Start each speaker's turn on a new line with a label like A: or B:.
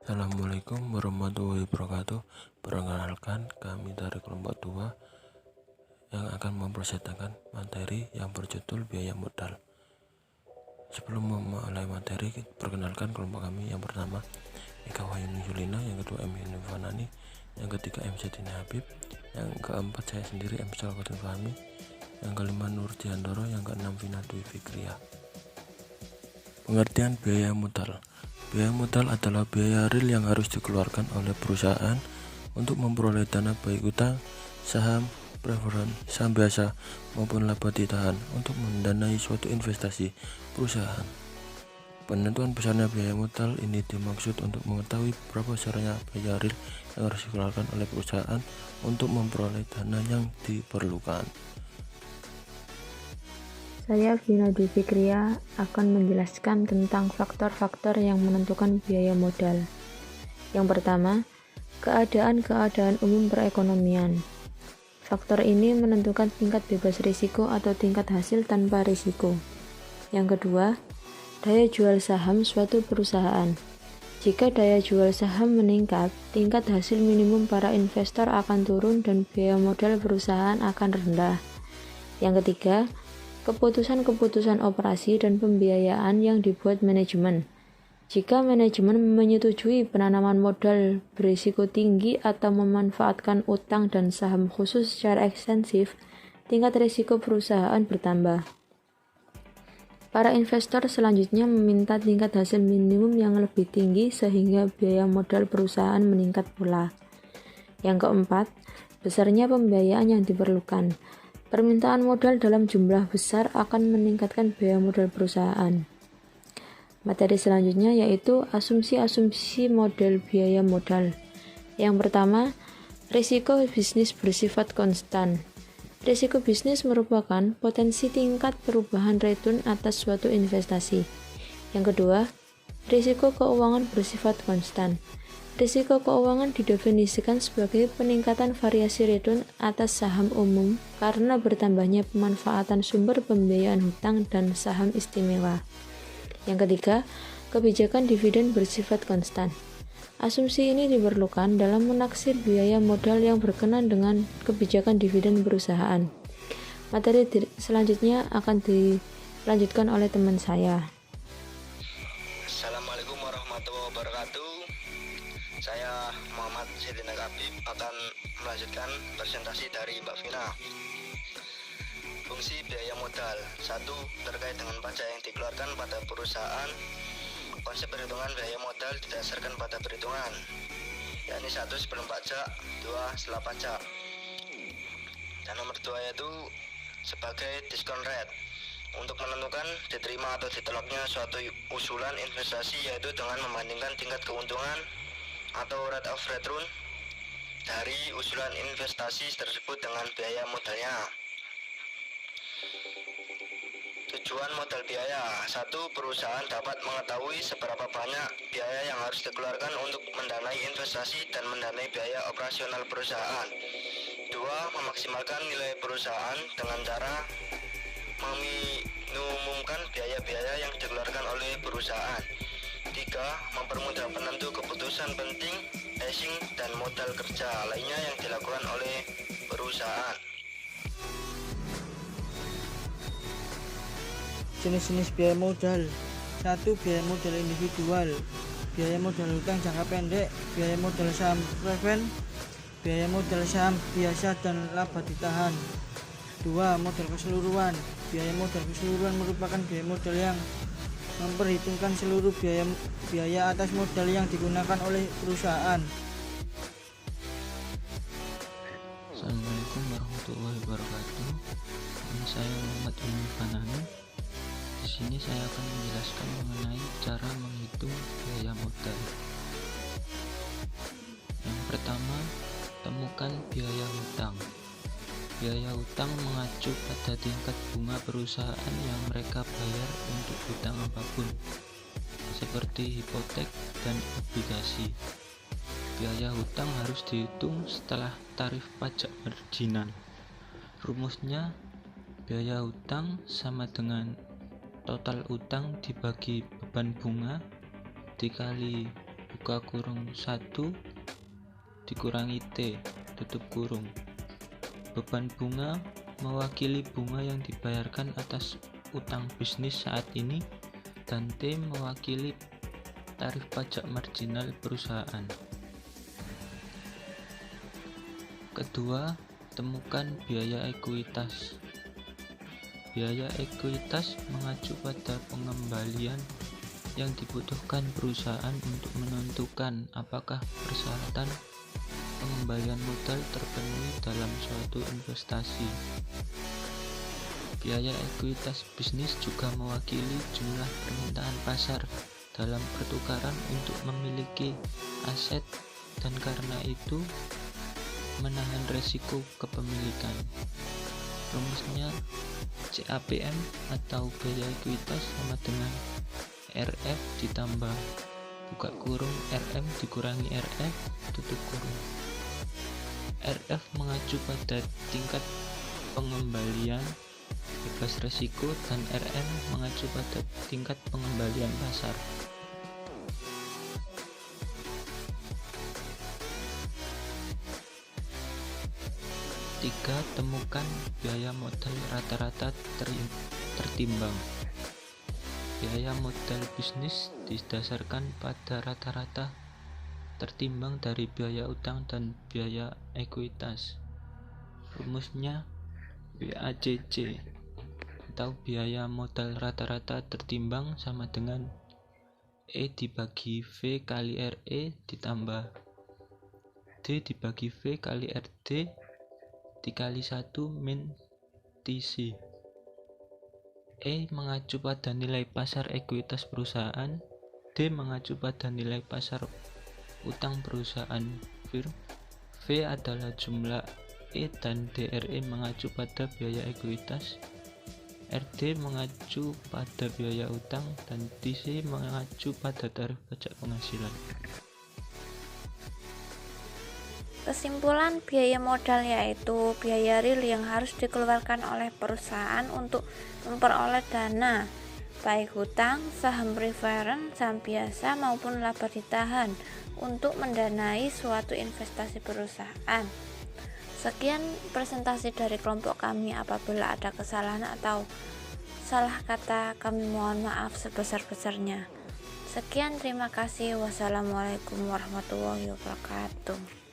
A: Assalamualaikum warahmatullahi wabarakatuh. Perkenalkan, kami dari kelompok 2 yang akan mempresentasikan materi yang berjudul biaya modal. Sebelum memulai materi, perkenalkan kelompok kami. Yang pertama Eka Wahyuni Yulina, yang kedua M. Fanani, yang ketiga M. Zaidina Habib, yang keempat saya sendiri M. Salkotin Fahmi, yang kelima Nur Diantoro, yang keenam Vina Dwi Fikriah. Pengertian biaya modal. Biaya modal adalah biaya real yang harus dikeluarkan oleh perusahaan untuk memperoleh dana baik utang, saham, preferred, saham biasa maupun laba ditahan untuk mendanai suatu investasi perusahaan. Penentuan besarnya biaya modal ini dimaksud untuk mengetahui berapa besarnya biaya real yang harus dikeluarkan oleh perusahaan untuk memperoleh dana yang diperlukan.
B: Saya Vina Dwi Fikriah akan menjelaskan tentang faktor-faktor yang menentukan biaya modal. Yang pertama, keadaan umum perekonomian. Faktor ini menentukan tingkat bebas risiko atau tingkat hasil tanpa risiko. Yang kedua, daya jual saham suatu perusahaan. Jika daya jual saham meningkat, tingkat hasil minimum para investor akan turun dan biaya modal perusahaan akan rendah. Yang ketiga, keputusan-keputusan operasi dan pembiayaan yang dibuat manajemen. Jika manajemen menyetujui penanaman modal berisiko tinggi atau memanfaatkan utang dan saham khusus secara ekstensif, tingkat risiko perusahaan bertambah. Para investor selanjutnya meminta tingkat hasil minimum yang lebih tinggi sehingga biaya modal perusahaan meningkat pula. Yang keempat, besarnya pembiayaan yang diperlukan. Permintaan modal dalam jumlah besar akan meningkatkan biaya modal perusahaan. Materi selanjutnya yaitu asumsi-asumsi model biaya modal. Yang pertama, risiko bisnis bersifat konstan. Risiko bisnis merupakan potensi tingkat perubahan return atas suatu investasi. Yang kedua, risiko keuangan bersifat konstan. Risiko keuangan didefinisikan sebagai peningkatan variasi return atas saham umum karena bertambahnya pemanfaatan sumber pembiayaan hutang dan saham istimewa. Yang ketiga, kebijakan dividen bersifat konstan. Asumsi ini diperlukan dalam menaksir biaya modal yang berkenan dengan kebijakan dividen perusahaan. Materi selanjutnya akan dilanjutkan oleh teman saya.
C: Assalamualaikum warahmatullahi wabarakatuh. Saya Muhammad Zaidina Habib akan melanjutkan presentasi dari Mbak Vina. Fungsi biaya modal. 1. Terkait dengan pajak yang dikeluarkan pada perusahaan. Konsep perhitungan biaya modal didasarkan pada perhitungan, yakni 1. Sebelum pajak, 2. Setelah pajak, dan nomor 2 yaitu sebagai discount rate, untuk menentukan diterima atau ditolaknya suatu usulan investasi, yaitu dengan membandingkan tingkat keuntungan atau rate of return dari usulan investasi tersebut dengan biaya modalnya. Tujuan modal biaya. 1. Perusahaan dapat mengetahui seberapa banyak biaya yang harus dikeluarkan untuk mendanai investasi dan mendanai biaya operasional perusahaan. 2. Memaksimalkan nilai perusahaan dengan cara meminimumkan biaya-biaya yang dikeluarkan oleh perusahaan. 3. Mempermudah penentu keputusan penting, hedging, dan modal kerja lainnya yang dilakukan oleh perusahaan.
D: Jenis-jenis biaya modal. 1. Biaya modal individual. Biaya modal hutang jangka pendek, biaya modal saham preferred, biaya modal saham biasa dan laba ditahan. 2. Modal keseluruhan. Biaya modal keseluruhan merupakan biaya modal yang memperhitungkan seluruh biaya atas modal yang digunakan oleh perusahaan.
E: Assalamualaikum warahmatullahi wabarakatuh. Nama saya Muhammad Fanani. Di sini saya akan menjelaskan mengenai cara menghitung biaya modal. Yang pertama, temukan biaya hutang. Biaya hutang mengacu pada tingkat bunga perusahaan yang mereka bayar untuk hutang apapun, seperti hipotek dan obligasi. Biaya hutang harus dihitung setelah tarif pajak marginal. Rumusnya, biaya hutang sama dengan total utang dibagi beban bunga dikali buka kurung 1 dikurangi T tutup kurung. Beban bunga mewakili bunga yang dibayarkan atas utang bisnis saat ini, dan T mewakili tarif pajak marginal perusahaan. Kedua, temukan biaya ekuitas. Biaya ekuitas mengacu pada pengembalian yang dibutuhkan perusahaan untuk menentukan apakah persyaratan pengembalian modal terpenuhi dalam suatu investasi. Biaya ekuitas bisnis juga mewakili jumlah permintaan pasar dalam pertukaran untuk memiliki aset, dan karena itu menahan resiko kepemilikan. Rumusnya CAPM atau biaya ekuitas sama dengan RF ditambah buka kurung RM dikurangi RF tutup kurung. RF mengacu pada tingkat pengembalian bebas resiko dan RM mengacu pada tingkat pengembalian pasar. Tiga, temukan biaya modal rata-rata tertimbang. Biaya modal bisnis didasarkan pada rata-rata tertimbang dari biaya utang dan biaya ekuitas. Rumusnya BACC atau biaya modal rata-rata tertimbang sama dengan E dibagi V kali RE ditambah D dibagi V kali RD dikali 1 min TC. E mengacu pada nilai pasar ekuitas perusahaan, D mengacu pada nilai pasar utang perusahaan firm, V adalah jumlah E dan DRE mengacu pada biaya ekuitas, RD mengacu pada biaya utang, dan TC mengacu pada tarif pajak penghasilan.
F: Kesimpulan biaya modal yaitu biaya real yang harus dikeluarkan oleh perusahaan untuk memperoleh dana, baik hutang, saham preferen, saham biasa maupun laba ditahan untuk mendanai suatu investasi perusahaan. Sekian presentasi dari kelompok kami. Apabila ada kesalahan atau salah kata, kami mohon maaf sebesar-besarnya. Sekian, terima kasih. Wassalamualaikum warahmatullahi wabarakatuh.